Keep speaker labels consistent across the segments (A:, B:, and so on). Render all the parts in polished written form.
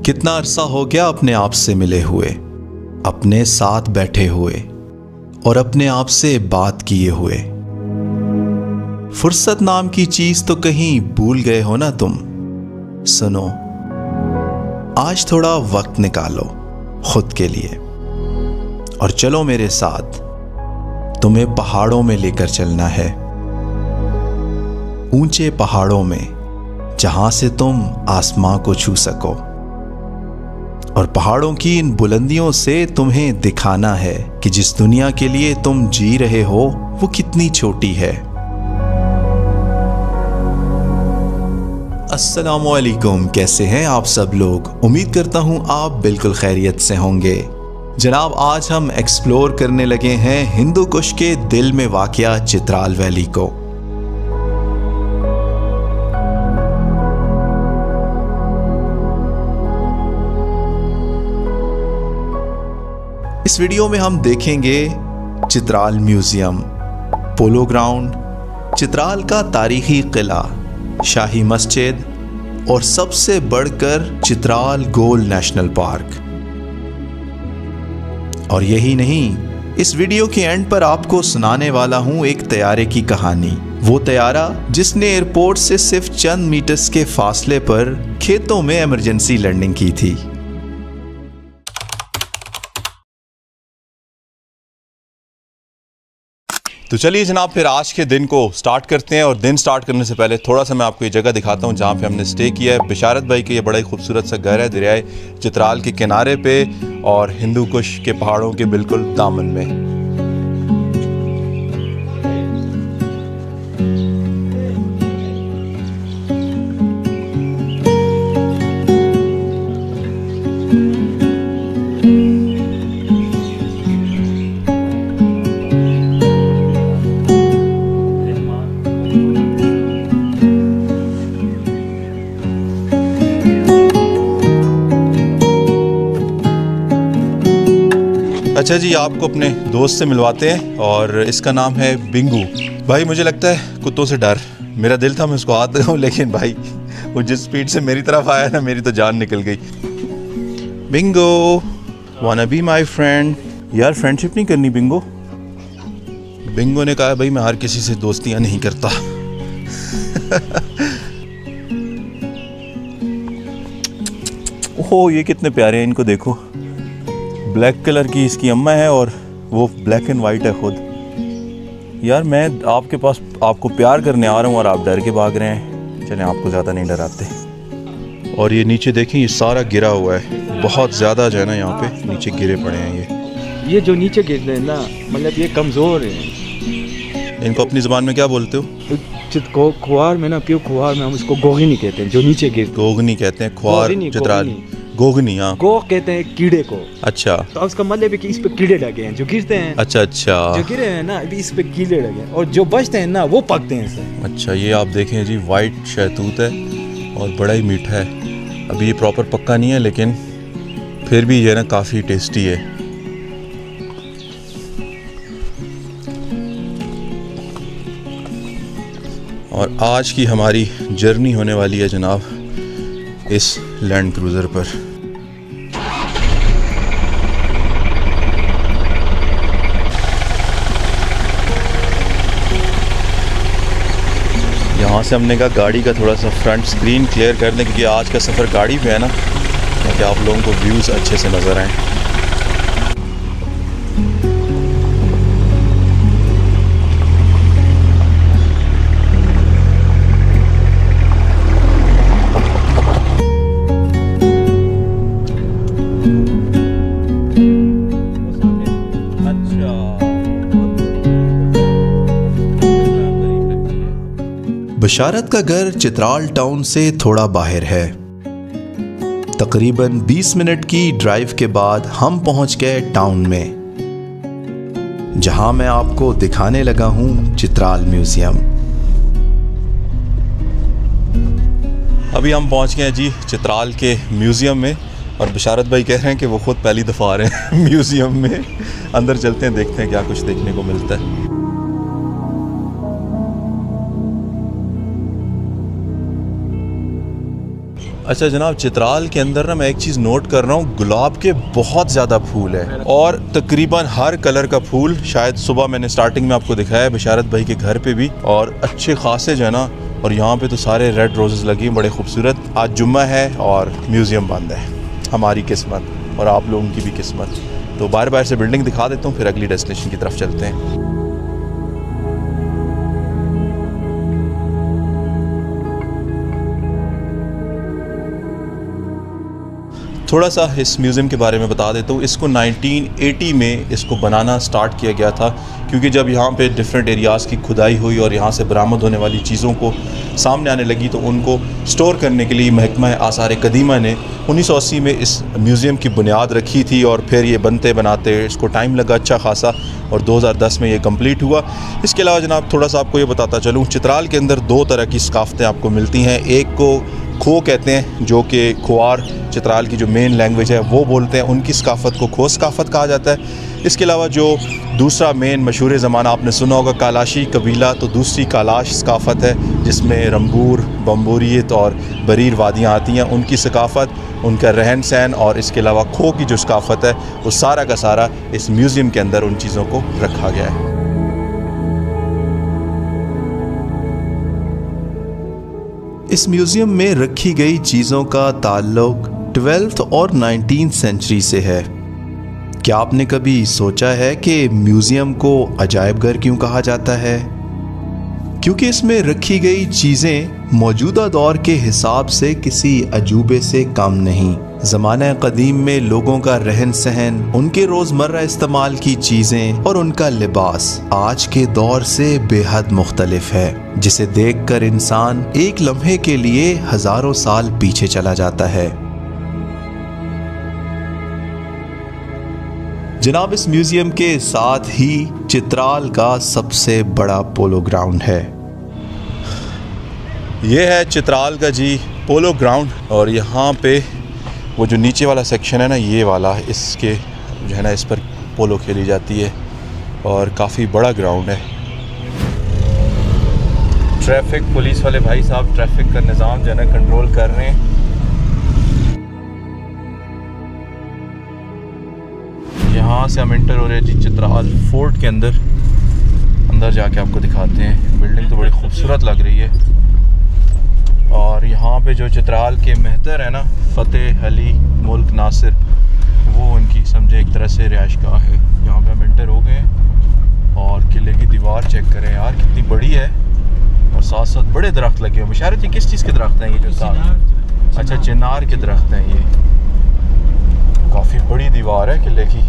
A: कितना अरसा हो गया अपने आप से मिले हुए, अपने साथ बैठे हुए और अपने आप से बात किए हुए। फुर्सत नाम की चीज तो कहीं भूल गए हो ना तुम। सुनो, आज थोड़ा वक्त निकालो खुद के लिए और चलो मेरे साथ। तुम्हें पहाड़ों में लेकर चलना है, ऊंचे पहाड़ों में, जहां से तुम आसमां को छू सको। और पहाड़ों की इन बुलंदियों से तुम्हें दिखाना है कि जिस दुनिया के लिए तुम जी रहे हो वो कितनी छोटी है। अस्सलामुअलैकुम, कैसे हैं आप सब लोग? उम्मीद करता हूं आप बिल्कुल खैरियत से होंगे। जनाब, आज हम एक्सप्लोर करने लगे हैं हिंदू कुश के दिल में वाक़या चित्राल वैली को। इस वीडियो में हम देखेंगे Chitral museum, polo ground, Chitral का तारीखी किला, शाही मस्जिद और सबसे बढ़कर चित्राल गोल नेशनल पार्क। और यही नहीं, इस वीडियो के एंड पर आपको सुनाने वाला हूं एक तैयारे की कहानी। वो तैयारा जिसने एयरपोर्ट से सिर्फ चंद मीटर्स के फासले पर खेतों में इमरजेंसी लैंडिंग की थी। तो चलिए जनाब, फिर आज के दिन को स्टार्ट करते हैं। और दिन स्टार्ट करने से पहले थोड़ा सा मैं आपको ये जगह दिखाता हूँ जहाँ पे हमने स्टे किया है। बिशारत भाई के ये बड़ा ही खूबसूरत सा घर है दरियाए चित्राल के किनारे पे और हिंदू कुश के पहाड़ों के बिल्कुल दामन में। अच्छा जी, आपको अपने दोस्त से मिलवाते हैं और इसका नाम है बिंगू। भाई मुझे लगता है कुत्तों से डर, मेरा दिल था मैं उसको हाथ लगाऊं, लेकिन भाई वो जिस स्पीड से मेरी तरफ आया ना, मेरी तो जान निकल गई। Bingo, wanna be my friend? यार फ्रेंडशिप नहीं करनी बिंगो? बिंगो ने कहा भाई मैं हर किसी से दोस्तियां नहीं करता। ओह, ये कितने प्यारे हैं, इनको देखो। ब्लैक कलर की इसकी अम्मा है और वो ब्लैक एंड वाइट है खुद। यार मैं आपके पास आपको प्यार करने आ रहा हूँ और आप डर के भाग रहे हैं। चलें, आपको ज़्यादा नहीं डराते। और ये नीचे देखें, ये सारा गिरा हुआ है, बहुत ज़्यादा जो है ना यहाँ पे नीचे गिरे पड़े हैं। ये
B: जो नीचे गिर रहे हैं ना, मतलब ये कमज़ोर है।
A: इनको अपनी ज़बान में क्या बोलते हो?
B: खुआर में ना, प्योर खुआर में हम इसको गोगनी कहते हैं, जो नीचे गिर।
A: गोगनी कहते हैं खुआर चित्राल। गोगनी, हाँ,
B: गो कहते हैं कीड़े को।
A: अच्छा,
B: तो उसका मतलब है कि इस पे कीड़े लगे हैं जो गिरते हैं।
A: अच्छा अच्छा,
B: जो गिरे हैं ना अभी इस पे कीड़े लगे हैं और जो बचते हैं ना वो पकते हैं इससे।
A: अच्छा, ये आप देखें जी, वाइट शहतूत है और बड़ा ही मीठा है। अभी ये प्रॉपर पक्का नहीं है लेकिन फिर भी ये ना काफ़ी टेस्टी है। और आज की हमारी जर्नी होने वाली है जनाब इस लैंड क्रूज़र पर। यहाँ से हमने कहा गाड़ी का थोड़ा सा फ्रंट स्क्रीन क्लियर कर दें, क्योंकि आज का सफ़र गाड़ी पे है ना, ताकि आप लोगों को व्यूज़ अच्छे से नज़र आएँ। बिशारत का घर चित्राल टाउन से थोड़ा बाहर है। तकरीबन 20 मिनट की ड्राइव के बाद हम पहुंच गए टाउन में, जहां मैं आपको दिखाने लगा हूं चित्राल म्यूजियम। अभी हम पहुंच गए जी चित्राल के म्यूजियम में और बिशारत भाई कह रहे हैं कि वो खुद पहली दफ़ा आ रहे हैं म्यूजियम में। अंदर चलते हैं, देखते हैं क्या कुछ देखने को मिलता है। अच्छा जनाब, चित्राल के अंदर ना मैं एक चीज़ नोट कर रहा हूँ, गुलाब के बहुत ज़्यादा फूल है और तकरीबन हर कलर का फूल। शायद सुबह मैंने स्टार्टिंग में आपको दिखाया बशारत भाई के घर पे भी, और अच्छे खासे जो है ना, और यहाँ पे तो सारे रेड रोजेस लगी हैं, बड़े खूबसूरत। आज जुम्मा है और म्यूज़ियम बंद है। हमारी किस्मत और आप लोगों की भी किस्मत। तो बार बार से बिल्डिंग दिखा देता हूँ, फिर अगली डेस्टिनेशन की तरफ चलते हैं। थोड़ा सा इस म्यूज़ियम के बारे में बता देता हूँ। इसको 1980 में इसको बनाना स्टार्ट किया गया था, क्योंकि जब यहाँ पे डिफरेंट एरियाज़ की खुदाई हुई और यहाँ से बरामद होने वाली चीज़ों को सामने आने लगी, तो उनको स्टोर करने के लिए महकमा आसार कदीमा ने 1980 में इस म्यूज़ियम की बुनियाद रखी थी। और फिर ये बनते बनाते इसको टाइम लगा अच्छा खासा, और 2010 में ये कंप्लीट हुआ। इसके अलावा जनाब थोड़ा सा आपको ये बताता चलूँ, चित्राल के अंदर 2 तरह की सकाफ़तें आपको मिलती हैं। एक को खो कहते हैं, जो कि खोआर चित्राल की जो मेन लैंग्वेज है वो बोलते हैं, उनकी सकाफ़त को खो सकाफ़त कहा जाता है। इसके अलावा जो दूसरा मेन मशहूर ज़माना आपने सुना होगा कालाशी कबीला, तो दूसरी कालाश सकाफ़त है जिसमें रंबूर, बम्बूरियत और बरीर वादियाँ आती हैं। उनकी सकाफ़त, उनका रहन सहन और इसके अलावा खो की जो सकाफ़त है, वो सारा का सारा इस म्यूज़ियम के अंदर उन चीज़ों को रखा गया है। इस म्यूज़ियम में रखी गई चीज़ों का ताल्लुक 12th और 19th सेंचुरी से है। क्या आपने कभी सोचा है कि म्यूज़ियम को अजायब घर क्यों कहा जाता है? क्योंकि इसमें रखी गई चीज़ें मौजूदा दौर के हिसाब से किसी अजूबे से कम नहीं। ज़माना कदीम में लोगों का रहन सहन, उनके रोज़मर्रा इस्तेमाल की चीज़ें और उनका लिबास आज के दौर से बेहद मुख्तलिफ है, जिसे देखकर इंसान एक लम्हे के लिए हज़ारों साल पीछे चला जाता है। जनाब, इस म्यूज़ियम के साथ ही चित्राल का सबसे बड़ा पोलो ग्राउंड है। ये है चित्राल का जी पोलो ग्राउंड, और यहाँ पे वो जो नीचे वाला सेक्शन है ना, ये वाला, इसके जो है ना, इस पर पोलो खेली जाती है और काफ़ी बड़ा ग्राउंड है। ट्रैफिक पुलिस वाले भाई साहब ट्रैफिक का निज़ाम जो है ना कंट्रोल कर रहे हैं। यहाँ से हम एंटर हो रहे हैं जी चित्राल फोर्ट के अंदर। अंदर जाके आपको दिखाते हैं। बिल्डिंग तो बड़ी खूबसूरत लग रही है, और यहाँ पे जो चित्राल के महतर है ना, फ़तेह अली मुल्क नासिर, वो उनकी समझे एक तरह से रिहाइशगाह है। यहाँ पे हम एंटर हो गए, और किले की दीवार चेक करें यार, कितनी बड़ी है, और साथ साथ बड़े दरख्त लगे हुए। बशारत, ये किस चीज़ के दरख्त हैं ये जो साथ? अच्छा, चिनार के दरख्त हैं ये। काफ़ी बड़ी दीवार है किले की।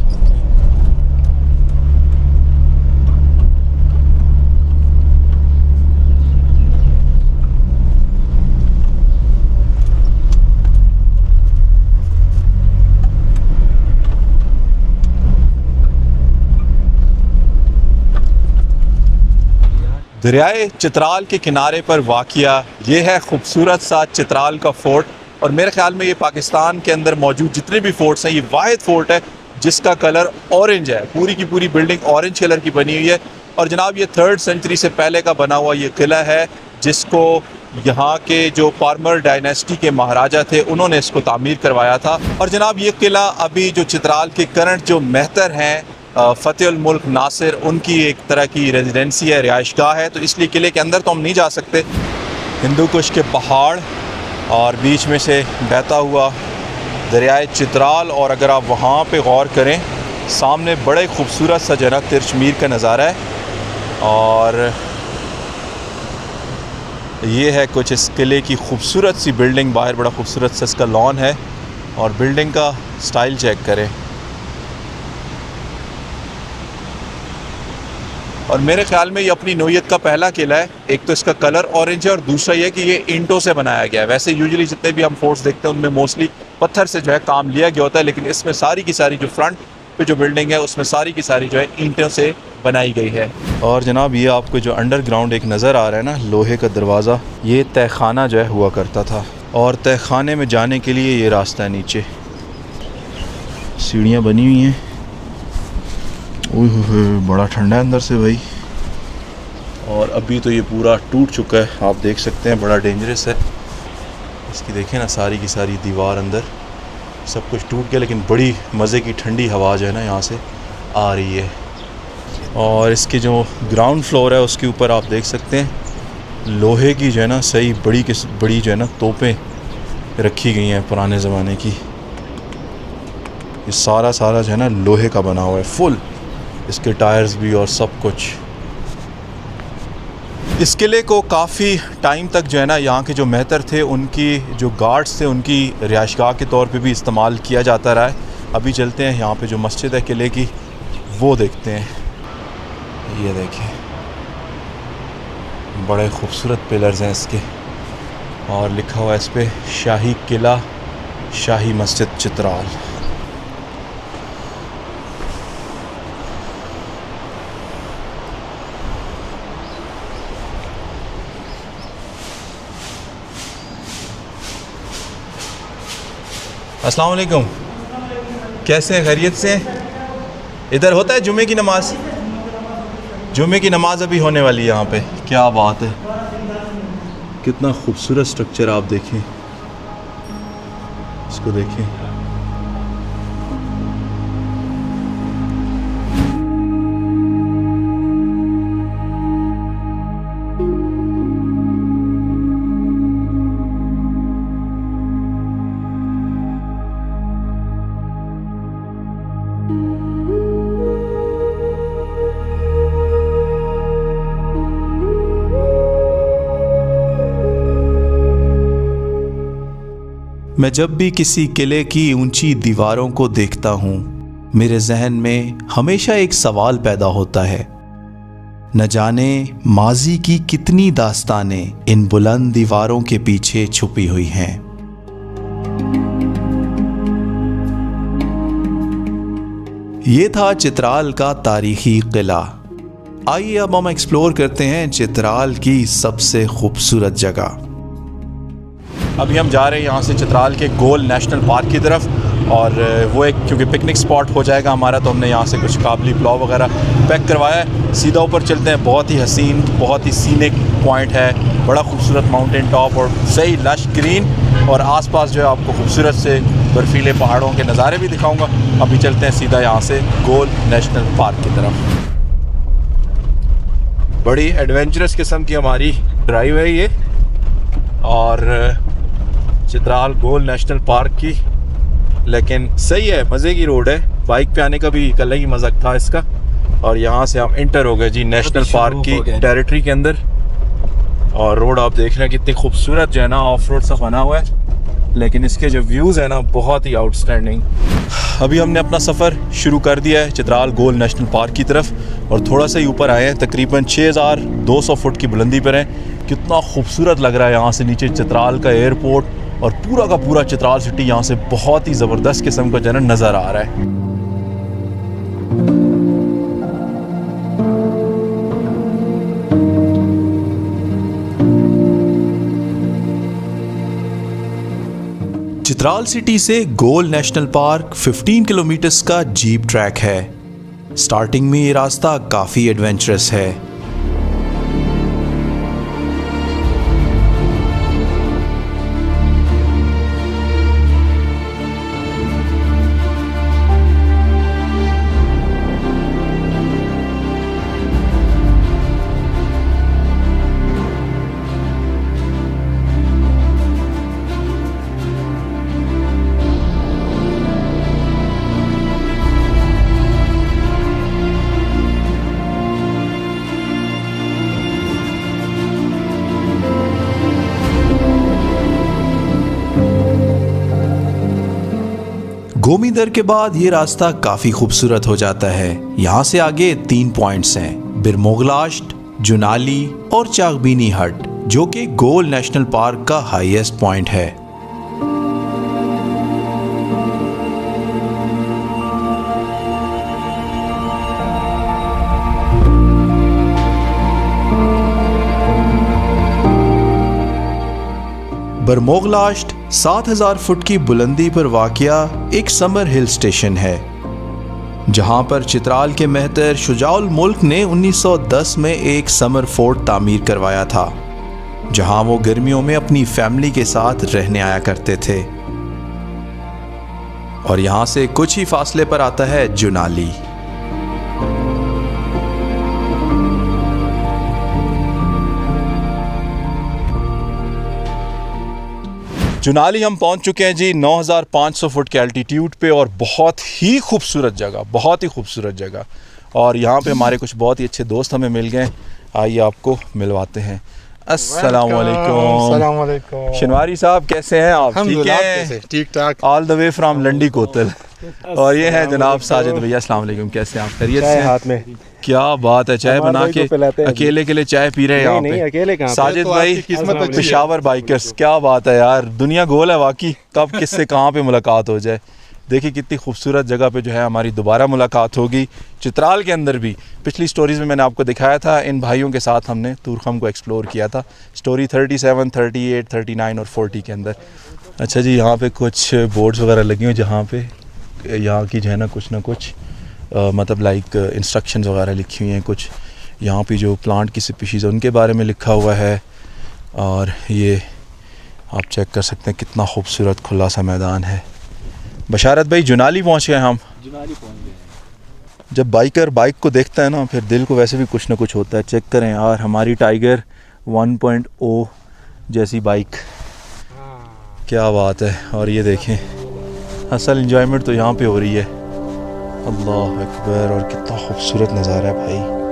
A: दरियाए चित्राल के किनारे पर वाक़िया ये है खूबसूरत सा चित्राल का फ़ोर्ट। और मेरे ख्याल में ये पाकिस्तान के अंदर मौजूद जितने भी फ़ोर्ट्स हैं, ये वाहिद फ़ोर्ट है जिसका कलर ऑरेंज है। पूरी की पूरी बिल्डिंग ऑरेंज कलर की बनी हुई है। और जनाब, ये 3rd सेंचुरी से पहले का बना हुआ ये किला है, जिसको यहाँ के जो पारमर डायनेस्टी के महाराजा थे, उन्होंने इसको तामीर करवाया था। और जनाब, ये किला अभी जो चित्राल के करंट जो महतर हैं फ़तेह अल मुल्क नासिर, उनकी एक तरह की रेजिडेंसी है, रिहाइशगाह है। तो इसलिए किले के अंदर तो हम नहीं जा सकते। हिंदू कुश के पहाड़ और बीच में से बहता हुआ दरियाए चित्राल, और अगर आप वहाँ पे गौर करें, सामने बड़े खूबसूरत सा जना तिरचमीर का नज़ारा है। और ये है कुछ इस किले की खूबसूरत सी बिल्डिंग। बाहर बड़ा खूबसूरत सा इसका लॉन है, और बिल्डिंग का स्टाइल चेक करें। और मेरे ख्याल में ये अपनी नोयत का पहला किला है। एक तो इसका कलर ऑरेंज है, और दूसरा ये कि ये ईंटों से बनाया गया है। वैसे यूजुअली जितने भी हम फोर्ट्स देखते हैं उनमें मोस्टली पत्थर से जो है काम लिया गया होता है, लेकिन इसमें सारी की सारी जो फ्रंट पे जो बिल्डिंग है उसमें सारी की सारी जो है ईंटों से बनाई गई है। और जनाब, ये आपको जो अंडरग्राउंड एक नज़र आ रहा है ना, लोहे का दरवाज़ा, ये तहखाना जो है हुआ करता था। और तहखाने में जाने के लिए ये रास्ता है, नीचे सीढ़ियाँ बनी हुई हैं। ओह, बड़ा ठंडा है अंदर से भाई। और अभी तो ये पूरा टूट चुका है, आप देख सकते हैं, बड़ा डेंजरस है। इसकी देखें ना, सारी की सारी दीवार अंदर सब कुछ टूट गया, लेकिन बड़ी मज़े की ठंडी हवा जो है ना यहाँ से आ रही है। और इसके जो ग्राउंड फ्लोर है उसके ऊपर आप देख सकते हैं लोहे की जो है ना सही बड़ी जो है ना तोपें रखी गई हैं पुराने ज़माने की। ये सारा जो है ना लोहे का बना हुआ है फुल, इसके टायर्स भी और सब कुछ। इस किले को काफ़ी टाइम तक जो है ना यहाँ के जो मेहतर थे उनकी जो गार्ड्स थे उनकी रिहाइशगाह के तौर पे भी इस्तेमाल किया जाता रहा है। अभी चलते हैं यहाँ पे जो मस्जिद है किले की वो देखते हैं। ये देखें बड़े खूबसूरत पिलर्स हैं इसके, और लिखा हुआ है इस पे शाही किला शाही मस्जिद चित्राल। अस्सलाम वालेकुम, कैसे हैं, खैरियत से हैं? इधर होता है जुमे की नमाज? जुमे की नमाज अभी होने वाली है यहाँ पे। क्या बात है, कितना खूबसूरत स्ट्रक्चर आप देखें, इसको देखें। मैं जब भी किसी किले की ऊंची दीवारों को देखता हूं, मेरे जहन में हमेशा एक सवाल पैदा होता है, न जाने माजी की कितनी दास्तानें इन बुलंद दीवारों के पीछे छुपी हुई हैं। ये था चित्राल का तारीखी किला। आइए अब हम एक्सप्लोर करते हैं चित्राल की सबसे खूबसूरत जगह। अभी हम जा रहे हैं यहाँ से चित्राल के गोल नेशनल पार्क की तरफ, और वो एक क्योंकि पिकनिक स्पॉट हो जाएगा हमारा, तो हमने यहाँ से कुछ काबली पुलाव वगैरह पैक करवाया है। सीधा ऊपर चलते हैं, बहुत ही हसीन, बहुत ही सीनिक पॉइंट है, बड़ा खूबसूरत माउंटेन टॉप और सही लश ग्रीन, और आसपास जो है आपको खूबसूरत से बर्फीले पहाड़ों के नज़ारे भी दिखाऊंगा। अभी चलते हैं सीधा यहाँ से गोल नेशनल पार्क की तरफ। बड़ी एडवेंचरस किस्म की हमारी ड्राइव है ये, और चित्राल गोल नेशनल पार्क की, लेकिन सही है, मज़े की रोड है। बाइक पे आने का भी एक अलग ही मज़ा था इसका। और यहाँ से हम इंटर हो गए जी नेशनल पार्क की टेरिटरी के अंदर, और रोड आप देख रहे हैं कितनी खूबसूरत जो है ना ऑफ रोड सा बना हुआ है, लेकिन इसके जो व्यूज़ है ना बहुत ही आउटस्टैंडिंग। अभी हमने अपना सफ़र शुरू कर दिया है चित्राल गोल नेशनल पार्क की तरफ, और थोड़ा सा ही ऊपर आए हैं, तकरीबन 6200 फुट की बुलंदी पर हैं। कितना खूबसूरत लग रहा है यहाँ से नीचे चित्राल का एयरपोर्ट, और पूरा का पूरा चित्राल सिटी यहाँ से बहुत ही ज़बरदस्त किस्म का जनर नज़र आ रहा है। चित्राल सिटी से गोल नेशनल पार्क 15 किलोमीटर्स का जीप ट्रैक है। स्टार्टिंग में ये रास्ता काफ़ी एडवेंचरस है। गोमीदर के बाद ये रास्ता काफी खूबसूरत हो जाता है। यहाँ से आगे 3 पॉइंट्स हैं, बिरमोगलाश्त, जुनाली और चागबीनी हट, जो कि गोल नेशनल पार्क का हाईएस्ट पॉइंट है। बरमोगलाश्त 7000 फुट की बुलंदी पर वाक़िया एक समर हिल स्टेशन है, जहां पर चित्राल के मेहतर शुजाउल मुल्क ने 1910 में एक समर फोर्ट तामीर करवाया था। जहां वो गर्मियों में अपनी फैमिली के साथ रहने आया करते थे। और यहां से कुछ ही फासले पर आता है जुनाली। जुनाली हम पहुंच चुके हैं जी 9500 फुट के एल्टीट्यूड पे, और बहुत ही खूबसूरत जगह, बहुत ही खूबसूरत जगह। और यहाँ पे हमारे कुछ बहुत ही अच्छे दोस्त हमें मिल गए। आइए आपको मिलवाते हैं। अस्सलाम वालेकुम। शनवारी साहब कैसे हैं आप? ठीक हैं?
C: ठीक ठाक।
A: All the way from Landi Kotal. और ये है जनाब साजिद भैया। अस्सलाम वालेकुम, कैसे हैं आप? खैरियत से?
B: हाथ में
A: क्या बात है, चाय बना के अकेले के लिए चाय पी रहे हैं यहाँ पे?
B: अकेले कहाँ?
A: साजिद भाई पेशावर बाइकर्स, क्या बात है यार, दुनिया गोल है वाकई। कब किससे कहाँ पे मुलाकात हो जाए। देखिए कितनी खूबसूरत जगह पे जो है हमारी दोबारा मुलाकात होगी। चित्राल के अंदर भी पिछली स्टोरीज़ में मैंने आपको दिखाया था, इन भाइयों के साथ हमने तूरखम को एक्सप्लोर किया था। स्टोरी 37, 38, 39 और 40 के अंदर। अच्छा जी, यहाँ पे कुछ बोर्ड्स वगैरह लगी हुई जहाँ पे यहाँ की जो है ना कुछ मतलब लाइक इंस्ट्रक्शंस वगैरह लिखी हुई हैं। कुछ यहाँ पे जो प्लांट की स्पीशीज़ है उनके बारे में लिखा हुआ है। और ये आप चेक कर सकते हैं कितना खूबसूरत खुला सा मैदान है। बशारत भाई, जुनाली पहुँच गए हम।
B: जुनाली पहुंच गए।
A: जब बाइकर बाइक को देखता है ना, फिर दिल को वैसे भी कुछ ना कुछ होता है। चेक करें यार, हमारी टाइगर 1.0 जैसी बाइक, क्या बात है। और ये देखें, असल एंजॉयमेंट तो यहाँ पे हो रही है। अल्लाह अकबर, और कितना खूबसूरत नज़ारा है भाई।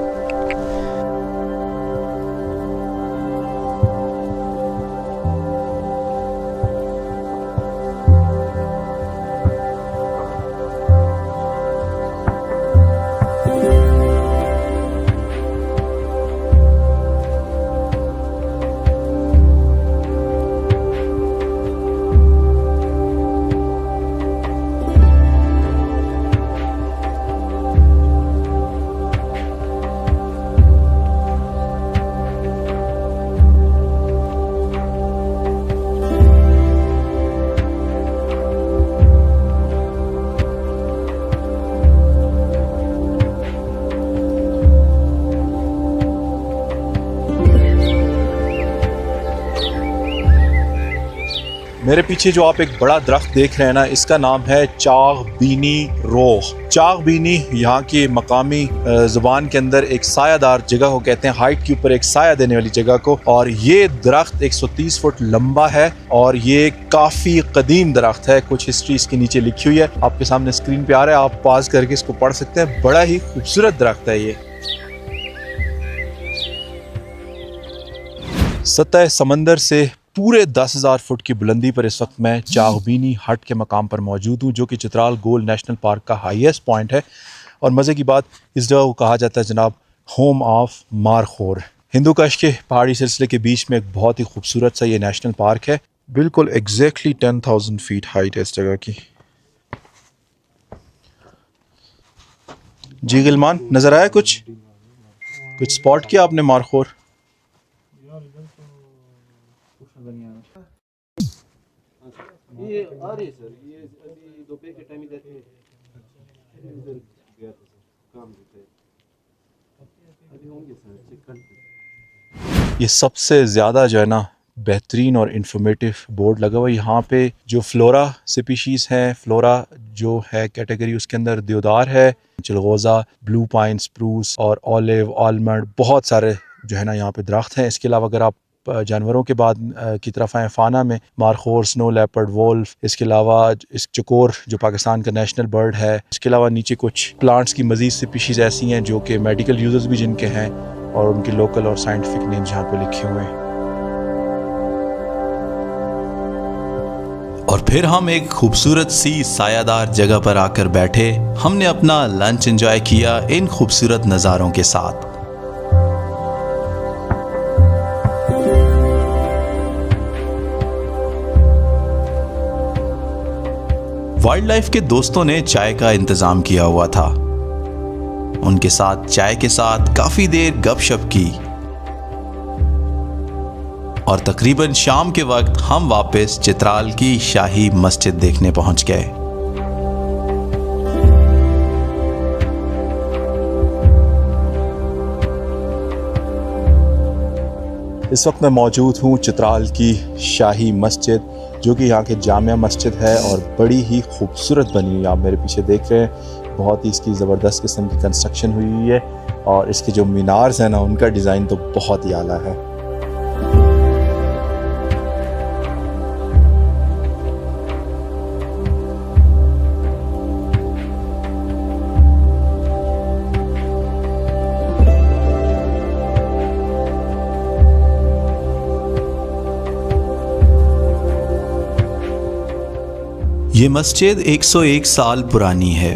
A: मेरे पीछे जो आप एक बड़ा दरख्त देख रहे हैं ना, इसका नाम है चागबीनी रोह। चागबीनी यहाँ की मकामी ज़ुबान के अंदर एक सायादार जगह को कहते हैं, हाइट के ऊपर एक साया देने वाली जगह को। और ये दरख्त 130 फुट लंबा है और ये काफ़ी कदीम दरख्त है। कुछ हिस्ट्री इसके नीचे लिखी हुई है, आपके सामने स्क्रीन पे आ रहा है, आप पॉज करके इसको पढ़ सकते हैं। बड़ा ही खूबसूरत दरख्त है ये। सतह समंदर से पूरे 10,000 फुट की बुलंदी पर इस वक्त मैं चागबीनी हट के मकाम पर मौजूद हूँ, जो कि चित्राल गोल्ड नेशनल पार्क का हाईएस्ट पॉइंट है। और मज़े की बात, इस जगह को कहा जाता है जनाब होम ऑफ मारखोर। हिंदू कश के पहाड़ी सिलसिले के बीच में एक बहुत ही खूबसूरत सा ये नेशनल पार्क है। बिल्कुल एग्जैक्टली 10,000 फीट हाइट है इस जगह की। जी गिलमान, नज़र आया कुछ स्पॉट किया आपने मारखोर?
B: ये आ रही है सर, ये अभी दोपहर के टाइम इधर गया था सर, काम देते अभी होंगे सर, चेक करते।
A: ये सबसे ज़्यादा जो है ना बेहतरीन और इंफॉर्मेटिव बोर्ड लगा हुआ है यहाँ पे। जो फ्लोरा स्पीशीज़ हैं, फ्लोरा जो है कैटेगरी, उसके अंदर देवदार है, चिलगोज़ा, ब्लू पाइन, स्प्रूस और ऑलिव, आलमंड, बहुत सारे जो है ना यहाँ पे दरख्त हैं। इसके अलावा अगर आप जानवरों के बाद की तरफ आए, फाना में मारखोर, स्नो लेपर्ड, वोल्फ, इसके अलावा इस चकोर जो पाकिस्तान का नेशनल बर्ड है। इसके अलावा नीचे कुछ प्लांट्स की मज़ीद स्पीशीज़ ऐसी हैं जो कि मेडिकल यूजर्स भी जिनके हैं, और उनके लोकल और साइंटिफिक नेम्स यहाँ पे लिखे हुए हैं। और फिर हम एक खूबसूरत सी सायादार जगह पर आकर बैठे। हमने अपना लंच एंजॉय किया इन खूबसूरत नज़ारों के साथ। वाइल्ड लाइफ के दोस्तों ने चाय का इंतजाम किया हुआ था। उनके साथ चाय के साथ काफी देर गपशप की और तकरीबन शाम के वक्त हम वापस चित्राल की शाही मस्जिद देखने पहुंच गए। इस वक्त मैं मौजूद हूँ चित्राल की शाही मस्जिद, जो कि यहाँ की जामिया मस्जिद है और बड़ी ही खूबसूरत बनी हुई। आप मेरे पीछे देख रहे हैं, बहुत ही इसकी ज़बरदस्त किस्म की कंस्ट्रक्शन हुई हुई है और इसके जो मीनार्स हैं ना, उनका डिज़ाइन तो बहुत ही आला है। ये मस्जिद 101 साल पुरानी है।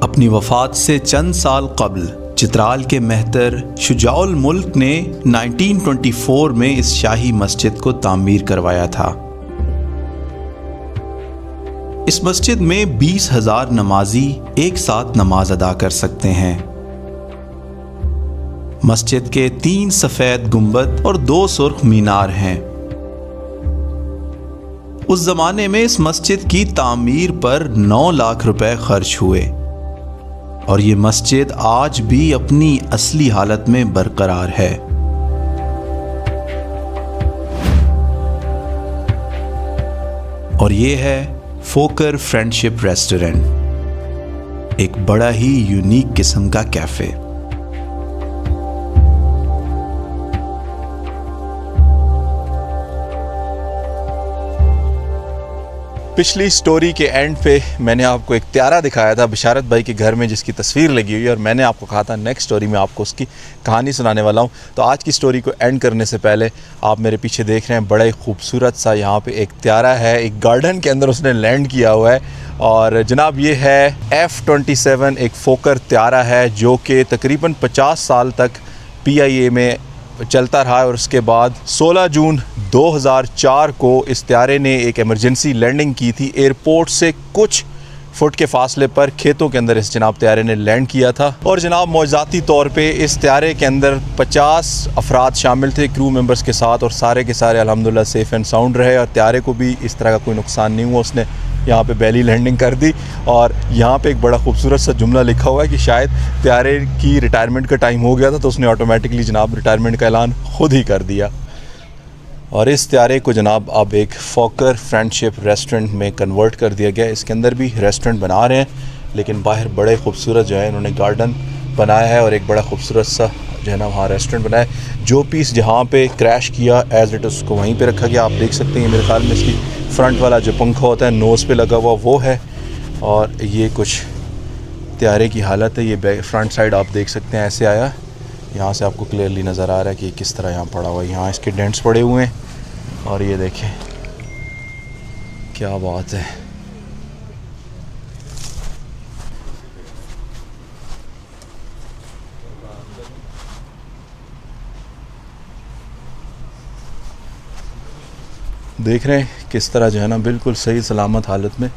A: अपनी वफ़ात से चंद साल कबल चित्राल के महतर शुजाउल मुल्क ने 1924 में इस शाही मस्जिद को तामीर करवाया था। इस मस्जिद में 20,000 नमाजी एक साथ नमाज अदा कर सकते हैं। मस्जिद के 3 सफ़ेद गुंबद और 2 सुर्ख मीनार हैं। उस जमाने में इस मस्जिद की तामीर पर 9 लाख रुपए खर्च हुए और ये मस्जिद आज भी अपनी असली हालत में बरकरार है। और ये है फोकर फ्रेंडशिप रेस्टोरेंट, एक बड़ा ही यूनिक किस्म का कैफे। पिछली स्टोरी के एंड पे मैंने आपको एक त्यारा दिखाया था बिशारत भाई के घर में, जिसकी तस्वीर लगी हुई है, और मैंने आपको कहा था नेक्स्ट स्टोरी में आपको उसकी कहानी सुनाने वाला हूँ। तो आज की स्टोरी को एंड करने से पहले आप मेरे पीछे देख रहे हैं, बड़ा ही खूबसूरत सा यहाँ पे एक त्यारा है, एक गार्डन के अंदर उसने लैंड किया हुआ है। और जनाब ये है F-27, एक फोकर त्यारा है जो कि तकरीबन 50 साल तक PIA में चलता रहा है। और उसके बाद 16 जून 2004 को इस त्यारे ने एक इमरजेंसी लैंडिंग की थी। एयरपोर्ट से कुछ फुट के फासले पर खेतों के अंदर इस जनाब त्यारे ने लैंड किया था। और जनाब मौज़ाती तौर पे इस त्यारे के अंदर 50 अफराद शामिल थे क्रू मेंबर्स के साथ, और सारे के सारे अल्हम्दुलिल्लाह सेफ़ एंड साउंड रहे और त्यारे को भी इस तरह का कोई नुकसान नहीं हुआ। उसने यहाँ पे बेली लैंडिंग कर दी। और यहाँ पे एक बड़ा खूबसूरत सा जुमला लिखा हुआ है कि शायद त्यारे की रिटायरमेंट का टाइम हो गया था, तो उसने ऑटोमेटिकली जनाब रिटायरमेंट का ऐलान खुद ही कर दिया। और इस त्यारे को जनाब अब एक फोकर फ्रेंडशिप रेस्टोरेंट में कन्वर्ट कर दिया गया। इसके अंदर भी रेस्टोरेंट बना रहे हैं, लेकिन बाहर बड़े खूबसूरत जो है इन्होंने गार्डन बनाया है और एक बड़ा खूबसूरत सा जो है ना वहाँ रेस्टोरेंट बनाया है। जो पीस जहाँ पे क्रैश किया एज इट उसको वहीं पे रखा गया। आप देख सकते हैं, मेरे ख्याल में इसकी फ्रंट वाला जो पंखा होता है नोज़ पे लगा हुआ वो है। और ये कुछ त्यारे की हालत है। ये फ्रंट साइड आप देख सकते हैं ऐसे आया, यहाँ से आपको क्लियरली नज़र आ रहा है कि किस तरह यहाँ पड़ा हुआ है। यहाँ इसके डेंट्स पड़े हुए हैं और ये देखें क्या बात है। देख रहे हैं किस तरह जो है ना बिल्कुल सही सलामत हालत में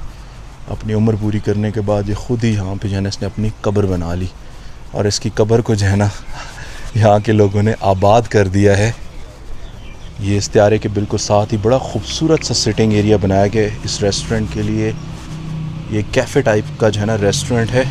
A: अपनी उम्र पूरी करने के बाद ये ख़ुद ही यहाँ पे जो है ना इसने अपनी कब्र बना ली। और इसकी कब्र को जो है ना यहाँ के लोगों ने आबाद कर दिया है। ये इस त्यारे के बिल्कुल साथ ही बड़ा खूबसूरत सा सिटिंग एरिया बनाया गया है इस रेस्टोरेंट के लिए। ये कैफ़े टाइप का जो है ना रेस्टोरेंट है।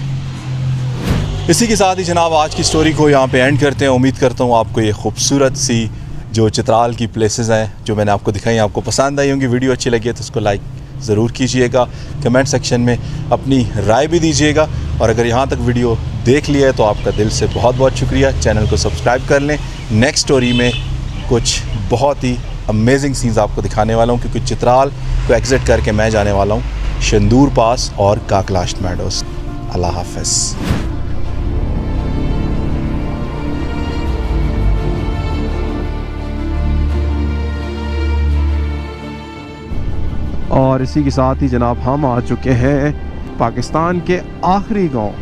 A: इसी के साथ ही जनाब आज की स्टोरी को यहाँ पे एंड करते हैं। उम्मीद करता हूँ आपको ये खूबसूरत सी जो चित्राल की प्लेसेस हैं जो मैंने आपको दिखाई आपको पसंद आई होंगी। वीडियो अच्छी लगी है तो उसको लाइक ज़रूर कीजिएगा, कमेंट सेक्शन में अपनी राय भी दीजिएगा। और अगर यहाँ तक वीडियो देख लिया है तो आपका दिल से बहुत बहुत शुक्रिया। चैनल को सब्सक्राइब कर लें। नेक्स्ट स्टोरी में कुछ बहुत ही अमेजिंग सीन्स आपको दिखाने वाला हूँ, क्योंकि चित्राल को एग्ज़िट करके मैं जाने वाला हूँ शंदूर पास और काकलाश्त मेडोज़। अल्लाह हाफ़िज़।
B: और इसी के साथ ही जनाब हम आ चुके हैं पाकिस्तान के आखिरी गांव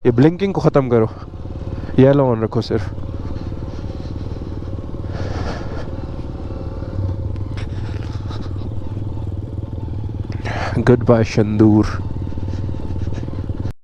C: ये ब्लिंकिंग को ख़त्म करो, येलो ऑन रखो सिर्फ। Good bye Shandur.